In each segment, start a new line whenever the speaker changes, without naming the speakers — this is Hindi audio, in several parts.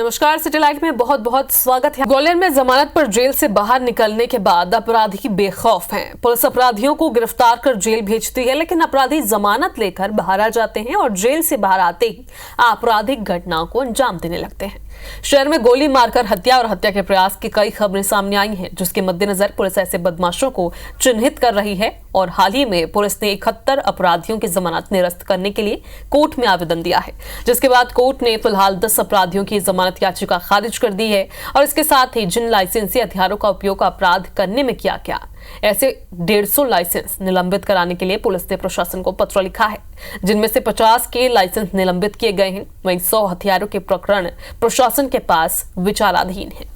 नमस्कार, सैटेलाइट में बहुत बहुत स्वागत है। ग्वालियर में जमानत पर जेल से बाहर निकलने के बाद अपराधी बेखौफ हैं। पुलिस अपराधियों को गिरफ्तार कर जेल भेजती है, लेकिन अपराधी जमानत लेकर बाहर आ जाते हैं और जेल से बाहर आते ही आपराधिक घटनाओं को अंजाम देने लगते हैं। शहर में गोली मारकर हत्या और हत्या के प्रयास की कई खबरें सामने आई हैं, जिसके मद्देनजर पुलिस ऐसे बदमाशों को चिन्हित कर रही है और हाल ही में पुलिस ने 71 अपराधियों की जमानत निरस्त करने के लिए कोर्ट में आवेदन दिया है, जिसके बाद कोर्ट ने फिलहाल 10 अपराधियों की जमानत याचिका खारिज कर दी है। और इसके साथ ही जिन लाइसेंसी हथियारों का उपयोग अपराध करने में किया गया, ऐसे 150 लाइसेंस निलंबित कराने के लिए पुलिस ने प्रशासन को पत्र लिखा है, जिनमें से 50 के लाइसेंस निलंबित किए गए हैं। वहीं 100 हथियारों के प्रकरण प्रशासन के पास विचाराधीन है।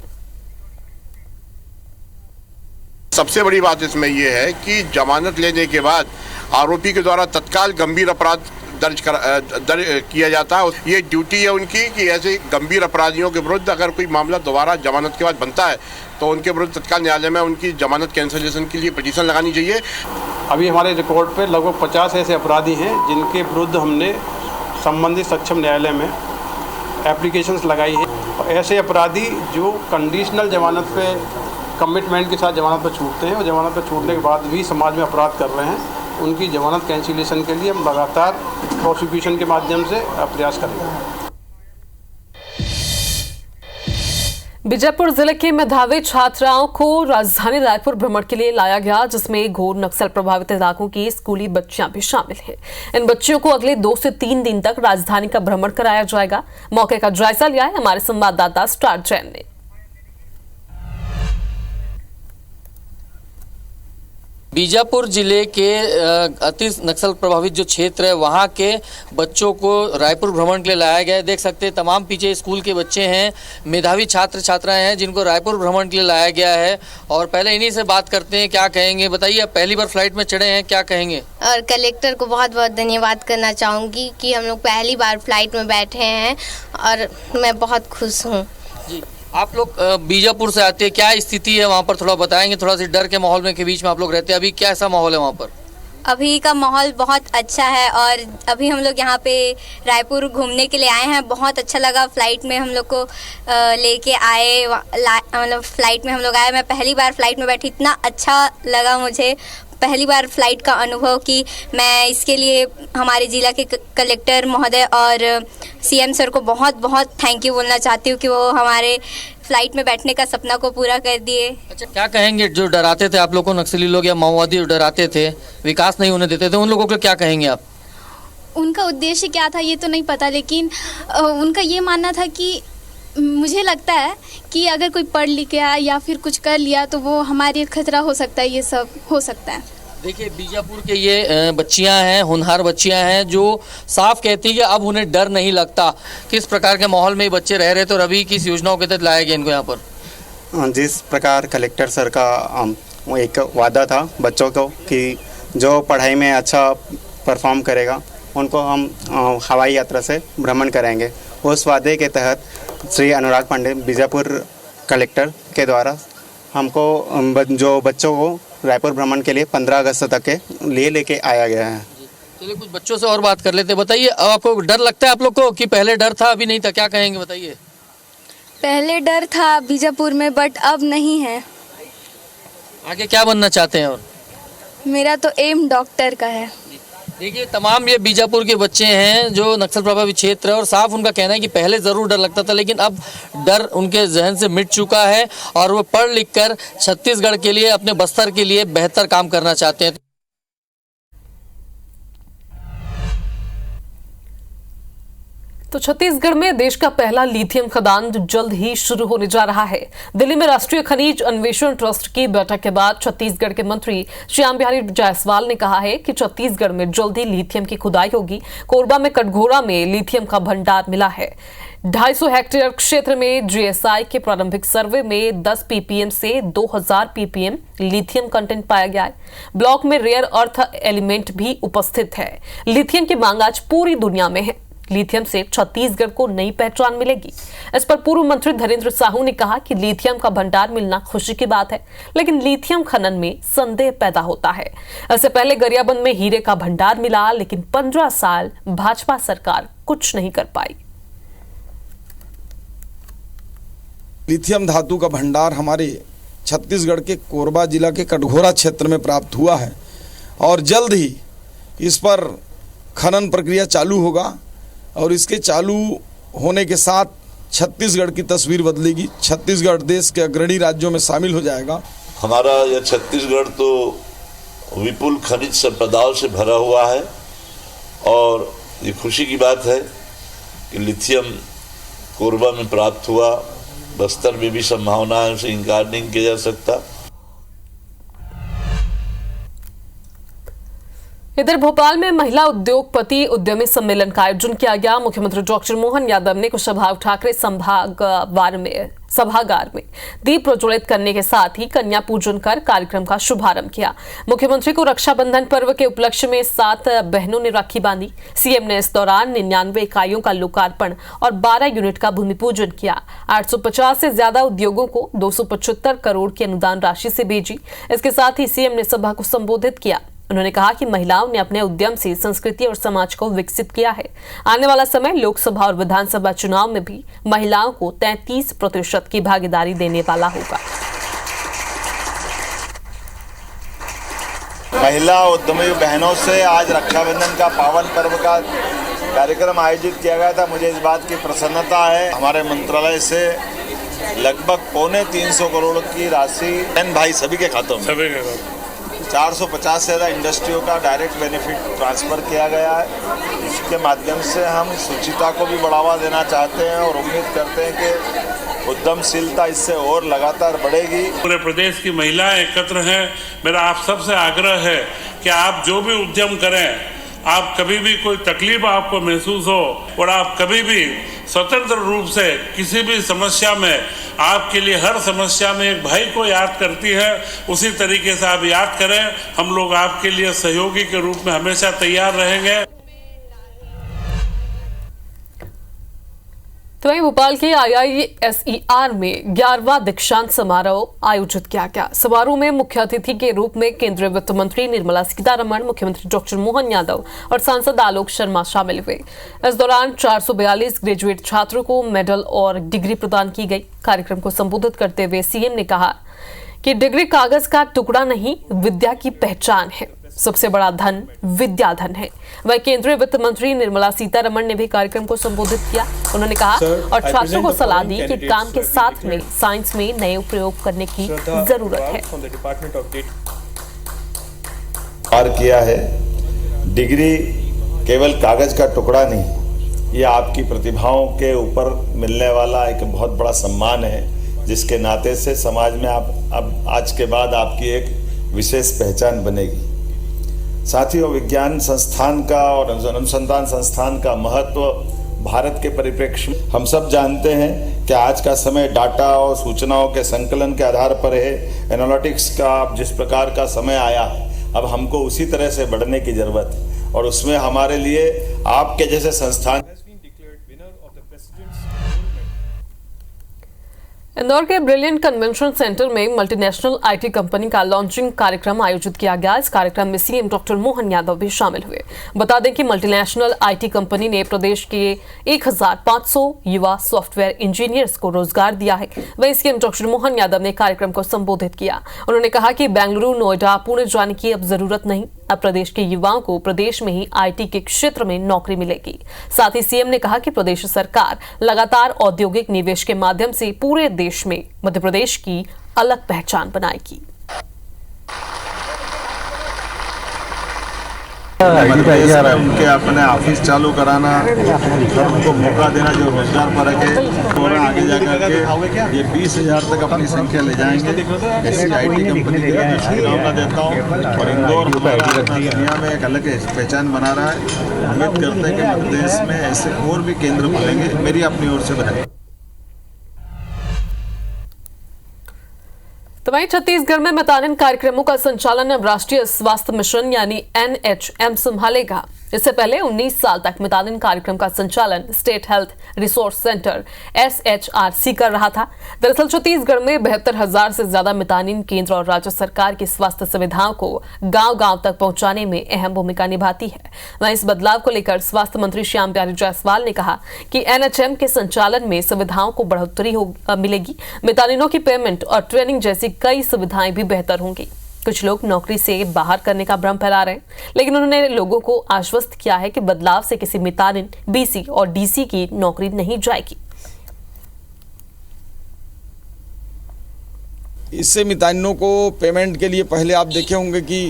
सबसे बड़ी बात इसमें यह है कि जमानत लेने के बाद आरोपी के द्वारा तत्काल गंभीर अपराध दर्ज किया जाता है। ये ड्यूटी है उनकी कि ऐसे गंभीर अपराधियों के विरुद्ध अगर कोई मामला दोबारा जमानत के बाद बनता है तो उनके विरुद्ध तत्काल न्यायालय में उनकी जमानत कैंसिलेशन के लिए पिटीशन लगानी चाहिए।
अभी हमारे रिकॉर्ड पे लगभग 50 ऐसे अपराधी हैं जिनके विरुद्ध हमने संबंधित सक्षम न्यायालय में एप्लीकेशंस लगाई हैं। ऐसे अपराधी जो कंडीशनल जमानत पे कमिटमेंट के साथ जमानत पर छूटते हैं और जमानत पर छूटने के बाद भी समाज में अपराध कर रहे हैं, उनकी जमानत कैंसिलेशन के लिए हम लगातार प्रोसिक्यूशन के माध्यम से प्रयास करेंगे।
बीजापुर जिले के मेधावी छात्राओं को राजधानी रायपुर भ्रमण के लिए लाया गया, जिसमें घोर नक्सल प्रभावित इलाकों की स्कूली बच्चियां भी शामिल हैं। इन बच्चियों को अगले 2 से 3 दिन तक राजधानी का भ्रमण कराया जाएगा। मौके का जायजा लिया है हमारे संवाददाता स्टार जैन ने।
बीजापुर जिले के अति नक्सल प्रभावित जो क्षेत्र है वहाँ के बच्चों को रायपुर भ्रमण के लिए लाया गया है। देख सकते हैं तमाम पीछे स्कूल के बच्चे हैं, मेधावी छात्र छात्राएं हैं जिनको रायपुर भ्रमण के लिए लाया गया है। और पहले इन्हीं से बात करते हैं, क्या कहेंगे बताइए। पहली बार फ्लाइट में चढ़े हैं, क्या कहेंगे?
और कलेक्टर को बहुत बहुत धन्यवाद करना चाहूँगी कि हम लोग पहली बार फ्लाइट में बैठे हैं और मैं बहुत खुश हूँ।
जी, आप लोग बीजापुर से आते हैं, क्या स्थिति है वहाँ पर थोड़ा बताएंगे? थोड़ा सी डर के माहौल में के बीच में आप लोग रहते हैं, अभी कैसा माहौल है वहाँ पर?
अभी का माहौल बहुत अच्छा है और अभी हम लोग यहाँ पे रायपुर घूमने के लिए आए हैं। बहुत अच्छा लगा, फ्लाइट में हम लोग को लेके आए, मतलब फ्लाइट में हम लोग आए। मैं पहली बार फ्लाइट में बैठी, इतना अच्छा लगा मुझे पहली बार फ्लाइट का अनुभव कि मैं इसके लिए हमारे ज़िला के कलेक्टर महोदय और सीएम सर को बहुत बहुत थैंक यू बोलना चाहती हूँ कि वो हमारे फ्लाइट में बैठने का सपना को पूरा कर दिए।
अच्छा, क्या कहेंगे जो डराते थे आप लोग को नक्सली लोग या माओवादी डराते थे, विकास नहीं होने देते थे, उन लोगों को क्या कहेंगे आप?
उनका उद्देश्य क्या था ये तो नहीं पता, लेकिन उनका ये मानना था कि मुझे लगता है कि अगर कोई पढ़ लिख गया या फिर कुछ कर लिया तो वो हमारे खतरा हो सकता है, ये सब हो सकता है।
देखिए, बीजापुर के ये बच्चियां हैं, होनहार बच्चियां हैं जो साफ कहती हैं कि अब उन्हें डर नहीं लगता। किस प्रकार के माहौल में ये बच्चे रह रहे थे और अभी किस योजनाओं के तहत लाया गया इनको यहाँ पर?
जिस प्रकार कलेक्टर सर का एक वादा था बच्चों को कि जो पढ़ाई में अच्छा परफॉर्म करेगा उनको हम हवाई यात्रा से भ्रमण कराएंगे, उस वादे के तहत श्री अनुराग पांडे बीजापुर कलेक्टर के द्वारा हमको जो बच्चों को रायपुर भ्रमण के लिए 15 अगस्त तक के लिए लेके आया गया है।
चलिए कुछ बच्चों से और बात कर लेते हैं। बताइए, अब आपको डर लगता है आप लोग को कि पहले डर था अभी नहीं था, क्या कहेंगे बताइए?
पहले डर था बीजापुर में, बट अब नहीं है।
आगे क्या बनना चाहते हैं? और
मेरा तो एम डॉक्टर का है।
देखिए, तमाम ये बीजापुर के बच्चे हैं जो नक्सल प्रभावित क्षेत्र है और साफ उनका कहना है कि पहले ज़रूर डर लगता था, लेकिन अब डर उनके जहन से मिट चुका है और वो पढ़ लिख कर छत्तीसगढ़ के लिए, अपने बस्तर के लिए बेहतर काम करना चाहते हैं।
तो छत्तीसगढ़ में देश का पहला लिथियम खदान जल्द ही शुरू होने जा रहा है। दिल्ली में राष्ट्रीय खनिज अन्वेषण ट्रस्ट की बैठक के बाद छत्तीसगढ़ के मंत्री श्याम बिहारी जायसवाल ने कहा है कि छत्तीसगढ़ में जल्द ही लिथियम की खुदाई होगी। कोरबा में कटघोरा में लिथियम का भंडार मिला है। 250 हेक्टेयर क्षेत्र में जीएसआई के प्रारंभिक सर्वे में 10 पीपीएम से 2000 पीपीएम लिथियम कंटेंट पाया गया है। ब्लॉक में रेयर अर्थ एलिमेंट भी उपस्थित है। लिथियम की मांग आज पूरी दुनिया में है। लिथियम से छत्तीसगढ़ को नई पहचान मिलेगी। इस पर पूर्व मंत्री धीरेन्द्र साहू ने कहा कि लिथियम का भंडार मिलना खुशी की बात है, लेकिन लिथियम खनन में संदेह पैदा होता है। इससे पहले गरियाबंद में हीरे का भंडार मिला, लेकिन 15 साल भाजपा सरकार कुछ नहीं कर पाई।
लिथियम धातु का भंडार हमारे छत्तीसगढ़ के कोरबा जिला के कटघोरा क्षेत्र में प्राप्त हुआ है और जल्द ही इस पर खनन प्रक्रिया चालू होगा और इसके चालू होने के साथ छत्तीसगढ़ की तस्वीर बदलेगी। छत्तीसगढ़ देश के अग्रणी राज्यों में शामिल हो जाएगा।
हमारा यह छत्तीसगढ़ तो विपुल खनिज संपदाओं से भरा हुआ है और ये खुशी की बात है कि लिथियम कोरबा में प्राप्त हुआ। बस्तर में भी संभावना है, उसे इनकार नहीं किया जा सकता।
इधर भोपाल में महिला उद्योगपति उद्यमी सम्मेलन का आयोजन किया गया। मुख्यमंत्री डॉक्टर मोहन यादव ने कुशाभाऊ ठाकरे सभागार में दीप प्रज्वलित करने के साथ ही कन्या पूजन कर कार्यक्रम का शुभारंभ किया। मुख्यमंत्री को रक्षाबंधन पर्व के उपलक्ष्य में 7 बहनों ने राखी बांधी। सीएम ने इस दौरान 99 इकाइयों का लोकार्पण और 12 यूनिट का भूमि पूजन किया। 850 से ज्यादा उद्योगों को 275 करोड़ की अनुदान राशि से भेजी। इसके साथ ही सीएम ने सभा को संबोधित किया। उन्होंने कहा कि महिलाओं ने अपने उद्यम से संस्कृति और समाज को विकसित किया है। आने वाला समय लोकसभा और विधानसभा चुनाव में भी महिलाओं को 33% की भागीदारी देने वाला होगा।
महिला उद्यमी बहनों से आज रक्षाबंधन का पावन पर्व का कार्यक्रम आयोजित किया गया था। मुझे इस बात की प्रसन्नता है, हमारे मंत्रालय से लगभग 350 करोड़ की राशि बहन भाई सभी के खातों में 450 से ज़्यादा इंडस्ट्रियों का डायरेक्ट बेनिफिट ट्रांसफ़र किया गया है। इसके माध्यम से हम शुचिता को भी बढ़ावा देना चाहते हैं और उम्मीद करते हैं कि उद्यमशीलता इससे और लगातार बढ़ेगी।
पूरे प्रदेश की महिलाएं एकत्र हैं। मेरा आप सबसे आग्रह है कि आप जो भी उद्यम करें, आप कभी भी कोई तकलीफ आपको महसूस हो और आप कभी भी स्वतंत्र रूप से किसी भी समस्या में, आपके लिए हर समस्या में एक भाई को याद करती है, उसी तरीके से आप याद करें। हम लोग आपके लिए सहयोगी के रूप में हमेशा तैयार रहेंगे।
तो वहीं भोपाल के IISER में 11वां दीक्षांत समारोह आयोजित किया गया। समारोह में मुख्य अतिथि के रूप में केंद्रीय वित्त मंत्री निर्मला सीतारमण, मुख्यमंत्री डॉक्टर मोहन यादव और सांसद आलोक शर्मा शामिल हुए। इस दौरान 442 ग्रेजुएट छात्रों को मेडल और डिग्री प्रदान की गई। कार्यक्रम को संबोधित करते हुए सीएम ने कहा कि डिग्री कागज का टुकड़ा नहीं, विद्या की पहचान है। सबसे बड़ा धन विद्या धन है। वह केंद्रीय वित्त मंत्री निर्मला सीतारमण ने भी कार्यक्रम को संबोधित किया। उन्होंने कहा और छात्रों को सलाह दी कि काम के साथ में साइंस में नए प्रयोग करने की जरूरत है।
किया है, डिग्री केवल कागज का टुकड़ा नहीं, ये आपकी प्रतिभाओं के ऊपर मिलने वाला एक बहुत बड़ा सम्मान है, जिसके नाते से समाज में आप अब आज के बाद आपकी एक विशेष पहचान बनेगी। साथियों, विज्ञान संस्थान का और अनुसंधान संस्थान का महत्व भारत के परिप्रेक्ष्य में हम सब जानते हैं कि आज का समय डाटा और सूचनाओं के संकलन के आधार पर है। एनालिटिक्स का जिस प्रकार का समय आया है, अब हमको उसी तरह से बढ़ने की जरूरत है और उसमें हमारे लिए आपके जैसे संस्थान।
इंदौर के ब्रिलियंट कन्वेंशन सेंटर में मल्टीनेशनल आईटी कंपनी का लॉन्चिंग कार्यक्रम आयोजित किया गया। इस कार्यक्रम में सीएम डॉक्टर मोहन यादव भी शामिल हुए। बता दें कि मल्टीनेशनल आईटी कंपनी ने प्रदेश के 1500 युवा सॉफ्टवेयर इंजीनियर्स को रोजगार दिया है। वहीं सीएम डॉक्टर मोहन यादव ने कार्यक्रम को संबोधित किया। उन्होंने कहा कि बेंगलुरु, नोएडा, पुणे जाने की अब जरूरत नहीं। अब प्रदेश के युवाओं को प्रदेश में ही आईटी के क्षेत्र में नौकरी मिलेगी। साथ ही सीएम ने कहा कि प्रदेश सरकार लगातार औद्योगिक निवेश के माध्यम से पूरे देश में मध्य प्रदेश की अलग पहचान बनाएगी।
उनके अपने ऑफिस चालू कराना, उनको मौका देना जो रोजगार पर है और आगे जाकर के ये 20,000 तक अपनी संख्या ले जाएंगे। ऐसी आईटी कंपनी की शुभकामना देता हूँ और इंदौर दुनिया में एक अलग पहचान बना रहा है। उम्मीद करते हैं कि मध्य प्रदेश में ऐसे और भी केंद्र खुलेंगे। मेरी अपनी ओर से बधाई।
तो वहीं छत्तीसगढ़ में मितानिन कार्यक्रमों का संचालन अब राष्ट्रीय स्वास्थ्य मिशन यानी NHM संभालेगा। इससे पहले 19 साल तक मितानिन कार्यक्रम का संचालन state health resource centre SHRC कर रहा था। दरअसल छत्तीसगढ़ में 72,000 से ज्यादा मितानिन केंद्र और राज्य सरकार की स्वास्थ्य सुविधाओं को गांव-गांव तक पहुंचाने में अहम भूमिका निभाती है। वहीं इस बदलाव को लेकर स्वास्थ्य मंत्री श्याम बिहारी जायसवाल ने कहा कि NHM के संचालन में सुविधाओं को बढ़ोतरी मिलेगी। मितानिनों की पेमेंट और ट्रेनिंग जैसी कई सुविधाएं भी बेहतर होंगी। कुछ लोग नौकरी से बाहर करने का भ्रम फैला रहे हैं, लेकिन उन्होंने लोगों को आश्वस्त किया है कि बदलाव से किसी मितानिन, BC और DC की नौकरी नहीं जाएगी।
इससे मितानिनों को पेमेंट के लिए पहले आप देखे होंगे कि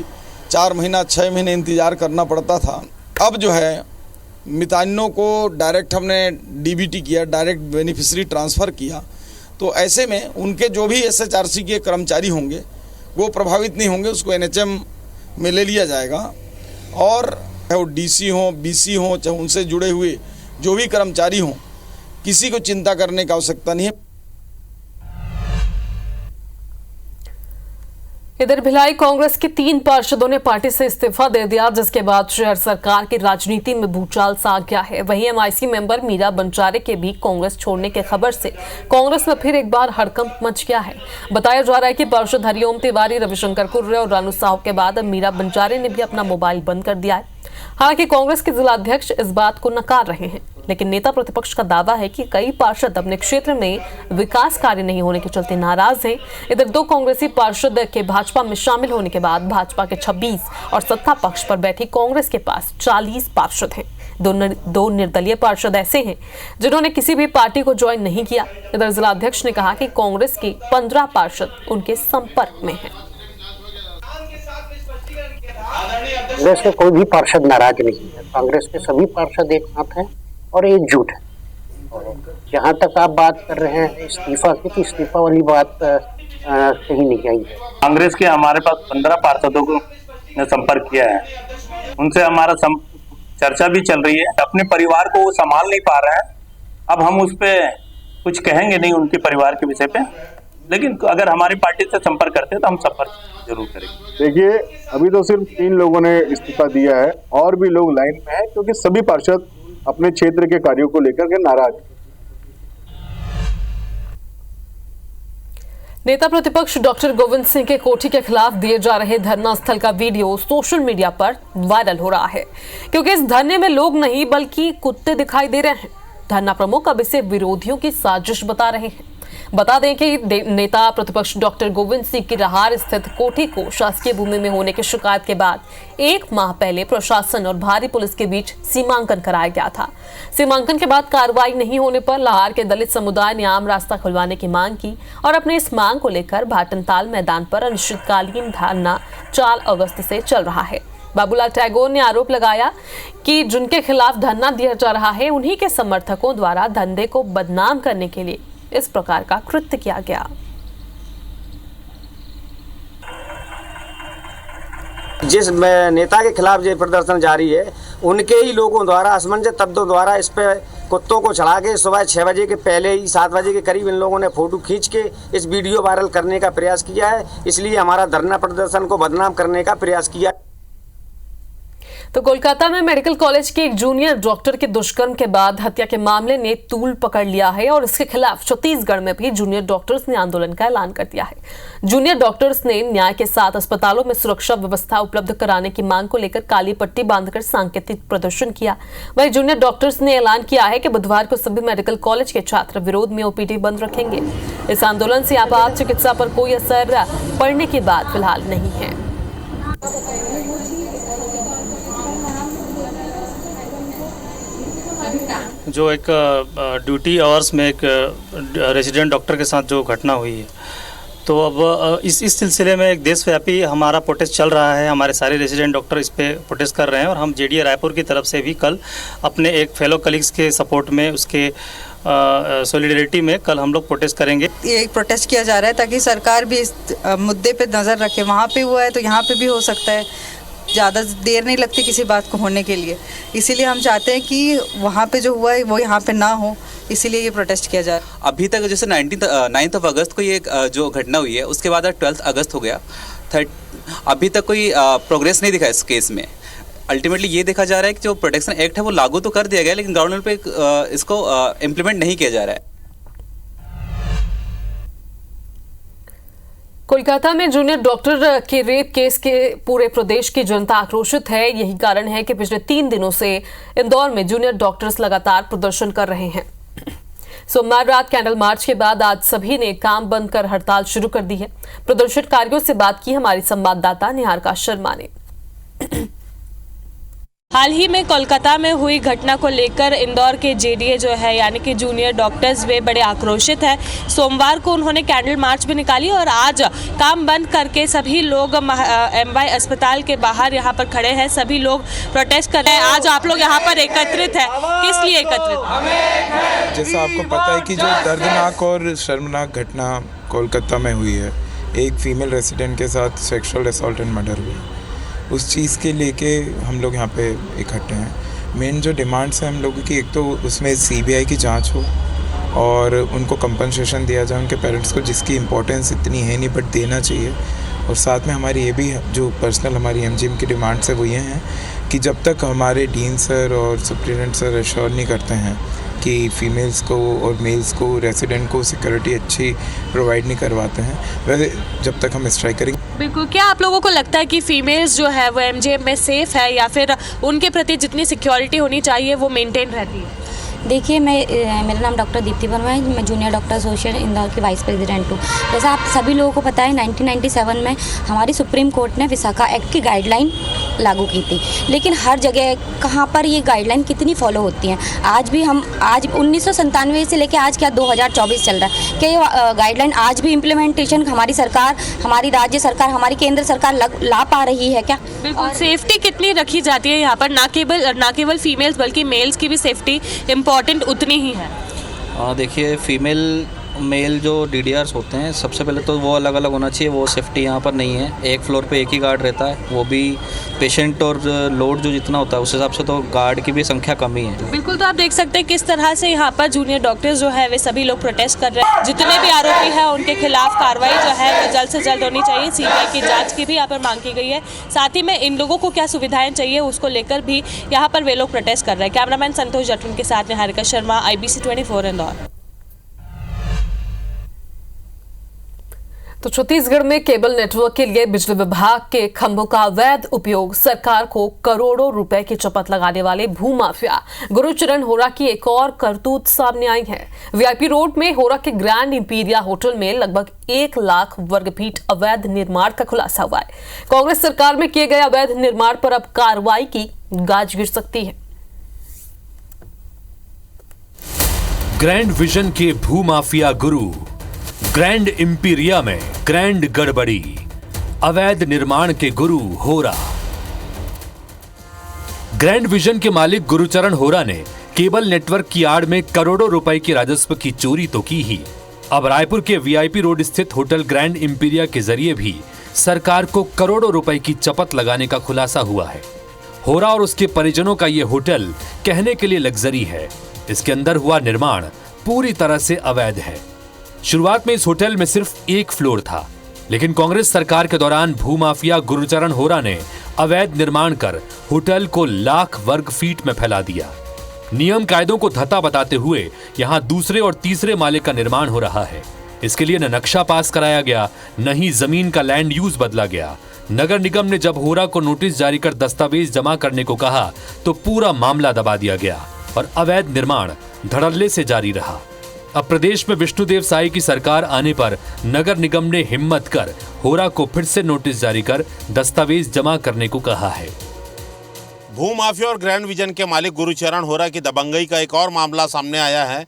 4 महीना 6 महीने इंतजार करना पड़ता था। अब जो है मितानिनों को डायरेक्ट हमने DBT किया, डायरेक्ट बेनिफिशियरी ट्रांसफ़र किया, तो ऐसे में उनके जो भी SHRC के कर्मचारी होंगे वो प्रभावित नहीं होंगे। उसको NHM में ले लिया जाएगा और वो DC हों, BC हों, चाहे उनसे जुड़े हुए जो भी कर्मचारी हों, किसी को चिंता करने की आवश्यकता नहीं है।
इधर भिलाई कांग्रेस के 3 पार्षदों ने पार्टी से इस्तीफा दे दिया, जिसके बाद शहर सरकार की राजनीति में भूचाल सा आ गया है। वहीं MIC मेंबर मीरा बंजारे के भी कांग्रेस छोड़ने की खबर से कांग्रेस में फिर एक बार हड़कंप मच गया है। बताया जा रहा है कि पार्षद हरिओम तिवारी, रविशंकर कुर्रे और रानू साहू के बाद अब मीरा बंजारे ने भी अपना मोबाइल बंद कर दिया है। हालांकि कांग्रेस के जिलाध्यक्ष इस बात को नकार रहे हैं, लेकिन नेता प्रतिपक्ष का दावा है कि कई पार्षद अपने क्षेत्र में विकास कार्य नहीं होने के चलते नाराज हैं। इधर 2 कांग्रेसी पार्षद के भाजपा में शामिल होने के बाद भाजपा के 26 और सत्ता पक्ष पर बैठी कांग्रेस के पास 40 पार्षद हैं। 2 निर्दलीय पार्षद ऐसे हैं जिन्होंने किसी भी पार्टी को ज्वाइन नहीं किया। इधर जिलाध्यक्ष ने कहा कि कांग्रेस के 15 पार्षद उनके संपर्क में हैं।
कांग्रेस के कोई भी पार्षद नाराज नहीं है। कांग्रेस के सभी पार्षद एक साथ हैं और एकजुट है। जहाँ तक आप बात कर रहे हैं इस्तीफा की, तो इस्तीफा वाली बात कहीं नहीं आई।
कांग्रेस के हमारे पास 15 पार्षदों को ने संपर्क किया है, उनसे हमारा चर्चा भी चल रही है। अपने परिवार को वो संभाल नहीं पा रहे हैं। अब हम उस पर कुछ कहेंगे नहीं उनके परिवार के विषय पे, लेकिन अगर हमारी पार्टी से संपर्क करते हैं तो हम संपर्क जरूर करेंगे।
देखिए, अभी तो सिर्फ 3 लोगों ने इस्तीफा दिया है और भी लोग लाइन में हैं, क्योंकि सभी पार्षद अपने क्षेत्र के कार्यों को लेकर के नाराज हैं।
नेता प्रतिपक्ष डॉक्टर गोविंद सिंह के कोठी के खिलाफ दिए जा रहे धरना स्थल का वीडियो सोशल मीडिया पर वायरल हो रहा है, क्योंकि इस धरने में लोग नहीं बल्कि कुत्ते दिखाई दे रहे हैं। धरना प्रमुख अब इसे विरोधियों की साजिश बता रहे हैं। बता दें कि नेता प्रतिपक्ष डॉक्टर गोविंद सिंह की रहार स्थित कोठी को शासकीय भूमि में होने की शिकायत के बाद 1 माह पहले प्रशासन और भारी पुलिस के बीच सीमांकन कराया गया था। सीमांकन के बाद कार्रवाई नहीं होने पर लाहार के दलित समुदाय ने आम रास्ता खुलवाने की मांग की और अपने इस मांग को लेकर भाटनताल मैदान पर अनिश्चितकालीन धरना 4 अगस्त से चल रहा है। बाबूलाल टैगोर ने आरोप लगाया कि जिनके खिलाफ धरना दिया जा रहा है उन्हीं के समर्थकों द्वारा धंधे को बदनाम करने के लिए इस प्रकार का कृत्य किया गया।
जिस नेता के खिलाफ जो प्रदर्शन जारी है, उनके ही लोगों द्वारा, असमंजस तत्वों द्वारा इस पे कुत्तों को चढ़ा के सुबह 6 बजे के पहले ही 7 बजे के करीब इन लोगों ने फोटो खींच के इस वीडियो वायरल करने का प्रयास किया है। इसलिए हमारा धरना प्रदर्शन को बदनाम करने का प्रयास किया।
तो कोलकाता में मेडिकल कॉलेज के एक जूनियर डॉक्टर के दुष्कर्म के बाद हत्या के मामले ने तूल पकड़ लिया है और इसके खिलाफ छत्तीसगढ़ में भी जूनियर डॉक्टर्स ने आंदोलन का ऐलान कर दिया है। जूनियर डॉक्टर्स ने न्याय के साथ अस्पतालों में सुरक्षा व्यवस्था उपलब्ध कराने की मांग को लेकर काली पट्टी बांधकर सांकेतिक प्रदर्शन किया। वहीं जूनियर डॉक्टर्स ने ऐलान किया है कि बुधवार को सभी मेडिकल कॉलेज के छात्र विरोध में OPD बंद रखेंगे। इस आंदोलन से आपात चिकित्सा पर कोई असर पड़ने की बात फिलहाल नहीं है।
जो एक ड्यूटी आवर्स में एक रेजिडेंट डॉक्टर के साथ जो घटना हुई है, तो अब इस सिलसिले में एक देशव्यापी हमारा प्रोटेस्ट चल रहा है। हमारे सारे रेजिडेंट डॉक्टर इस पे प्रोटेस्ट कर रहे हैं और हम JDA रायपुर की तरफ से भी कल अपने एक फेलो कलीग्स के सपोर्ट में, उसके सॉलिडरिटी में कल हम लोग प्रोटेस्ट करेंगे।
ये प्रोटेस्ट किया जा रहा है ताकि सरकार भी इस मुद्दे पे नज़र रखे। वहाँ पे हुआ है तो यहाँ पे भी हो सकता है। ज़्यादा देर नहीं लगती किसी बात को होने के लिए, इसीलिए हम चाहते हैं कि वहाँ पे जो हुआ है वो यहाँ पे ना हो, इसीलिए ये प्रोटेस्ट किया जा रहा है।
अभी तक जैसे 9 अगस्त को ये जो घटना हुई है, उसके बाद 12 अगस्त हो गया, अभी तक कोई प्रोग्रेस नहीं दिखा इस केस में। अल्टीमेटली ये देखा जा रहा है कि जो प्रोटेक्शन एक्ट है वो लागू तो कर दिया गया, लेकिन ग्राउंड लेवल पे इसको इम्प्लीमेंट नहीं किया जा रहा है।
कोलकाता में जूनियर डॉक्टर के रेप केस के पूरे प्रदेश की जनता आक्रोशित है। यही कारण है कि पिछले 3 दिनों से इंदौर में जूनियर डॉक्टर्स लगातार प्रदर्शन कर रहे हैं। सोमवार रात कैंडल मार्च के बाद आज सभी ने काम बंद कर हड़ताल शुरू कर दी है। प्रदर्शनकारियों से बात की हमारी संवाददाता निहारिका शर्मा ने।
हाल ही में कोलकाता में हुई घटना को लेकर इंदौर के जेडीए जो है यानी कि जूनियर डॉक्टर्स वे बड़े आक्रोशित है। सोमवार को उन्होंने कैंडल मार्च भी निकाली और आज काम बंद करके सभी लोग एमवाई अस्पताल के बाहर यहाँ पर खड़े हैं। सभी लोग प्रोटेस्ट कर रहे हैं। आज आप लोग यहाँ पर एकत्रित है, किस लिए एकत्रित?
जैसा आपको पता है कि जो दर्दनाक और शर्मनाक घटना कोलकाता में हुई है, एक फीमेल रेसिडेंट के साथ सेक्सुअल असॉल्ट एंड मर्डर हुआ, उस चीज़ के लेके हम लोग यहाँ पे इकट्ठे हैं। मेन जो डिमांड्स हैं हम लोगों की, एक तो उसमें सीबीआई की जांच हो और उनको कंपनसेशन दिया जाए उनके पेरेंट्स को, जिसकी इम्पोर्टेंस इतनी है नहीं बट देना चाहिए। और साथ में हमारी ये भी जो पर्सनल हमारी एमजीएम की डिमांड्स है वो ये हैं कि जब तक हमारे डीन सर और सुप्रिटेंडेंट सर एश्योर नहीं करते हैं कि फीमेल्स को और मेल्स को रेसिडेंट को सिक्योरिटी अच्छी प्रोवाइड नहीं करवाते हैं, वैसे जब तक हम स्ट्राइक करेंगे।
बिल्कुल। क्या आप लोगों को लगता है कि फीमेल्स जो है वो एमजीएम में सेफ है या फिर उनके प्रति जितनी सिक्योरिटी होनी चाहिए वो मेंटेन रहती है?
देखिए, मेरा नाम डॉक्टर दीप्ति वर्मा है। मैं जूनियर डॉक्टर एसोसिएशन इंदौर की वाइस प्रेसिडेंट हूँ। जैसा आप सभी लोगों को पता है 1997 में हमारी सुप्रीम कोर्ट ने विशाखा एक्ट की गाइडलाइन लागू की थी, लेकिन हर जगह कहाँ पर ये गाइडलाइन कितनी फॉलो होती हैं? आज 1997 से लेकर आज क्या 2024 चल रहा है, क्या ये गाइडलाइन आज भी इम्प्लीमेंटेशन हमारी सरकार, हमारी राज्य सरकार, हमारी केंद्र सरकार ला पा रही है क्या?
बिल्कुल। सेफ्टी कितनी रखी जाती है यहाँ पर? ना केवल फीमेल्स बल्कि मेल्स की भी सेफ्टी इम्पॉर्टेंट उतनी ही है।
देखिए, फीमेल मेल जो डीडीआर्स होते हैं सबसे पहले तो वो अलग अलग होना चाहिए। वो सेफ्टी यहाँ पर नहीं है। एक फ्लोर पे एक ही गार्ड रहता है, वो भी पेशेंट और लोड जो जितना होता है उस हिसाब से तो गार्ड की भी संख्या कम ही है।
बिल्कुल। तो आप देख सकते हैं किस तरह से यहाँ पर जूनियर डॉक्टर्स जो है वे सभी लोग प्रोटेस्ट कर रहे हैं। जितने भी आरोपी हैं उनके खिलाफ कार्रवाई जो है वो जल्द से जल्द होनी चाहिए। सीबीआई की जाँच की भी यहाँ पर मांग की गई है। साथ ही में इन लोगों को क्या सुविधाएं चाहिए उसको लेकर भी यहाँ पर वे लोग प्रोटेस्ट कर रहे हैं। कैमरामैन संतोष जटवन के साथ निहारिका शर्मा, IBC 24 इंदौर।
तो छत्तीसगढ़ में केबल नेटवर्क के लिए बिजली विभाग के खंभों का अवैध उपयोग, सरकार को करोड़ों रुपए की चपत लगाने वाले भूमाफिया गुरुचरण होरा की एक और करतूत सामने आई है। VIP रोड में होरा के ग्रैंड इंपीरिया होटल में लगभग 1 लाख वर्ग फीट अवैध निर्माण का खुलासा हुआ है। कांग्रेस सरकार में किए गए अवैध निर्माण पर अब कार्रवाई की गाज गिर सकती है।
ग्रैंड विजन के भूमाफिया गुरु ग्रैंड इंपीरिया में ग्रैंड गड़बड़ी, अवैध निर्माण के गुरु होरा। ग्रैंड विजन के मालिक गुरुचरण होरा ने केबल नेटवर्क की आड़ में करोड़ों रुपए के राजस्व की चोरी तो की ही, अब रायपुर के VIP रोड स्थित होटल ग्रैंड इंपीरिया के जरिए भी सरकार को करोड़ों रुपए की चपत लगाने का खुलासा हुआ है। होरा और उसके परिजनों का यह होटल कहने के लिए लग्जरी है, इसके अंदर हुआ निर्माण पूरी तरह से अवैध है। शुरुआत में इस होटल में सिर्फ 1 फ्लोर था, लेकिन कांग्रेस सरकार के दौरान भूमाफिया गुरुचरण होरा ने अवैध निर्माण कर होटल को लाख वर्ग फीट में फैला दिया। नियम कायदों को धत्ता बताते हुए यहां दूसरे और तीसरे माले का निर्माण हो रहा है। इसके लिए न नक्शा पास कराया गया, न ही जमीन का लैंड यूज बदला गया। नगर निगम ने जब होरा को नोटिस जारी कर दस्तावेज जमा करने को कहा तो पूरा मामला दबा दिया गया और अवैध निर्माण धड़ल्ले से जारी रहा। अब प्रदेश में विष्णुदेव साई की सरकार आने पर नगर निगम ने हिम्मत कर होरा को फिर से नोटिस जारी कर दस्तावेज जमा करने को कहा है।
भूमाफिया और ग्रैंड विजन के मालिक गुरुचरण होरा की दबंगई का एक और मामला सामने आया है।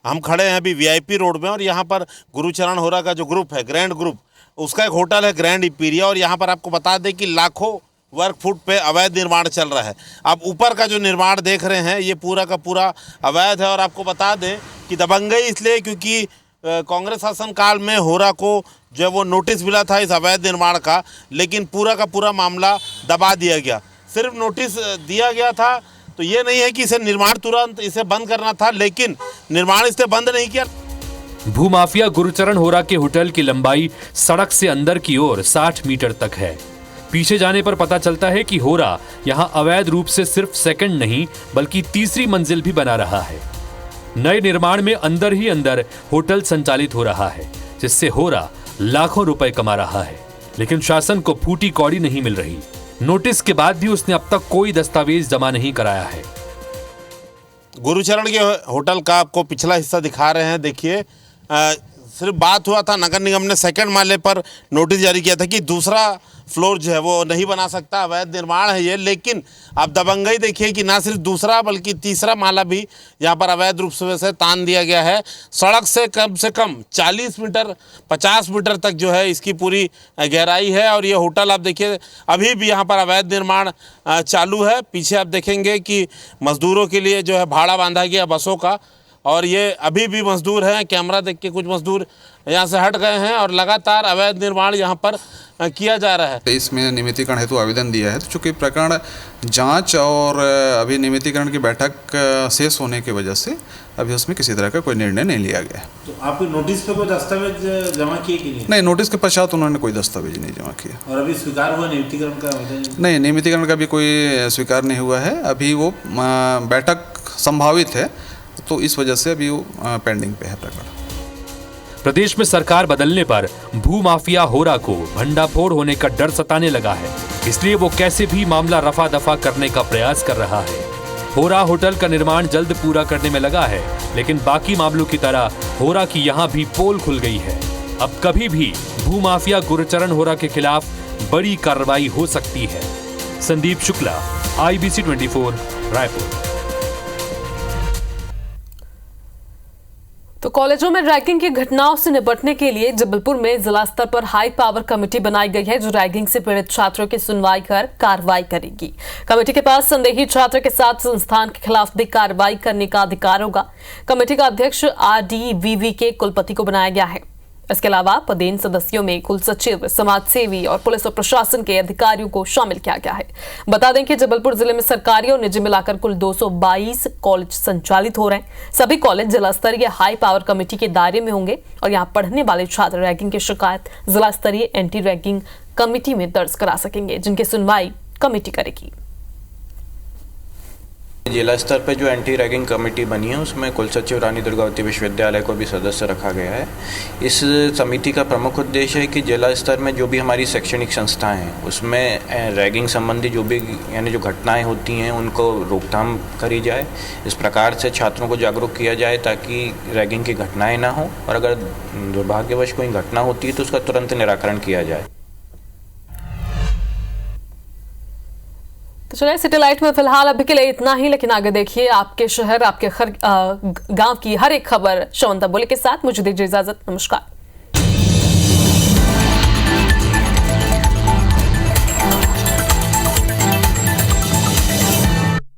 हम खड़े हैं अभी VIP रोड में और यहाँ पर गुरुचरण होरा का जो ग्रुप है, ग्रैंड ग्रुप, उसका एक होटल है ग्रैंड इंपीरिया, और यहाँ पर आपको बता दें कि लाखों वर्ग फुट पे अवैध निर्माण चल रहा है। आप ऊपर का जो निर्माण देख रहे हैं ये पूरा का पूरा अवैध है। और आपको बता दें कि दबंगई इसलिए क्योंकि कांग्रेस शासन काल में होरा को जो है वो नोटिस मिला था इस अवैध निर्माण का, लेकिन पूरा का पूरा मामला दबा दिया गया। सिर्फ नोटिस दिया गया था, तो ये नहीं है कि इसे निर्माण तुरंत इसे बंद करना था, लेकिन निर्माण इसने बंद नहीं किया।
भूमाफिया गुरुचरण होरा के होटल की लंबाई सड़क से अंदर की ओर 60 मीटर तक है। पीछे जाने पर पता चलता है कि होरा यहाँ अवैध रूप से सिर्फ सेकंड नहीं बल्कि तीसरी मंजिल भी बना रहा है। नए निर्माण में अंदर ही अंदर होटल संचालित हो रहा है, जिससे होरा लाखों रुपए कमा रहा है, लेकिन शासन को फूटी कौड़ी नहीं मिल रही। नोटिस के बाद भी उसने अब तक कोई दस्तावेज जमा नहीं कराया है।
गुरुचरण के होटल का आपको पिछला हिस्सा दिखा रहे हैं। देखिए, सिर्फ बात हुआ था, नगर निगम ने सेकंड माले पर नोटिस जारी किया था कि दूसरा फ्लोर जो है वो नहीं बना सकता, अवैध निर्माण है ये। लेकिन अब दबंगई देखिए कि ना सिर्फ दूसरा बल्कि तीसरा माला भी यहाँ पर अवैध रूप से तान दिया गया है। सड़क से कम 40 मीटर 50 मीटर तक जो है इसकी पूरी गहराई है। और ये होटल आप देखिए अभी भी यहाँ पर अवैध निर्माण चालू है। पीछे आप देखेंगे कि मजदूरों के लिए जो है भाड़ा बांधा गया बसों का, और ये अभी भी मजदूर हैं। कैमरा देख के कुछ मजदूर यहाँ से हट गए हैं और लगातार अवैध निर्माण यहाँ पर किया जा रहा है।
इसमें नियमितीकरण हेतु आवेदन दिया है, तो चूँकि प्रकरण जांच और अभी नियमितीकरण की बैठक शेष होने की वजह से अभी उसमें किसी तरह का कोई निर्णय नहीं लिया गया।
तो आपके नोटिस पे कोई दस्तावेज जमा किए कि नहीं?
नहीं, नोटिस के पश्चात उन्होंने कोई दस्तावेज नहीं जमा किया।
और अभी स्वीकार हुआ नियमितीकरण का आवेदन?
नहीं, नियमितीकरण का भी कोई स्वीकार नहीं हुआ है। अभी वो बैठक संभावित है, तो इस वजह से अभी वो पेंडिंग पे है प्रकरण।
प्रदेश में सरकार बदलने पर भूमाफिया होरा को भंडाफोड़ होने का डर सताने लगा है, इसलिए वो कैसे भी मामला रफा दफा करने का प्रयास कर रहा है। होरा होटल का निर्माण जल्द पूरा करने में लगा है, लेकिन बाकी मामलों की तरह होरा की यहाँ भी पोल खुल गई है। अब कभी भी भूमाफिया गुरुचरण होरा के खिलाफ बड़ी कार्रवाई हो सकती है। संदीप शुक्ला, IBC 24, रायपुर। तो कॉलेजों में रैगिंग की घटनाओं से निपटने के लिए जबलपुर में जिला स्तर पर हाई पावर कमेटी बनाई गई है, जो रैगिंग से पीड़ित छात्रों की सुनवाई कर कार्रवाई करेगी। कमेटी के पास संदेही छात्र के साथ संस्थान के खिलाफ भी कार्रवाई करने का अधिकार होगा। कमेटी का अध्यक्ष RDVV के कुलपति को बनाया गया है। इसके अलावा पदेन सदस्यों में कुल सचिव, समाज सेवी और पुलिस और प्रशासन के अधिकारियों को शामिल किया गया है। बता दें कि जबलपुर जिले में सरकारी और निजी मिलाकर कुल 222 कॉलेज संचालित हो रहे हैं। सभी कॉलेज जिला स्तरीय हाई पावर कमेटी के दायरे में होंगे और यहां पढ़ने वाले छात्र रैगिंग की शिकायत जिला स्तरीय एंटी रैगिंग कमेटी में दर्ज करा सकेंगे, जिनकी सुनवाई कमेटी करेगी।
जिला स्तर पर जो एंटी रैगिंग कमेटी बनी है उसमें कुल सचिव रानी दुर्गावती विश्वविद्यालय को भी सदस्य रखा गया है। इस समिति का प्रमुख उद्देश्य है कि जिला स्तर में जो भी हमारी शैक्षणिक संस्थाएं हैं उसमें रैगिंग संबंधी जो भी यानी जो घटनाएं होती हैं उनको रोकथाम करी जाए। इस प्रकार से छात्रों को जागरूक किया जाए ताकि रैगिंग की घटनाएँ ना हो, और अगर दुर्भाग्यवश कोई घटना होती है तो उसका तुरंत निराकरण किया जाए।
तो चलिए, सैटेलाइट में फिलहाल अभी के लिए इतना ही, लेकिन आगे देखिए आपके शहर, आपके गांव की हर एक खबर शवंता बोले के साथ। मुझे दीजिए इजाजत, नमस्कार।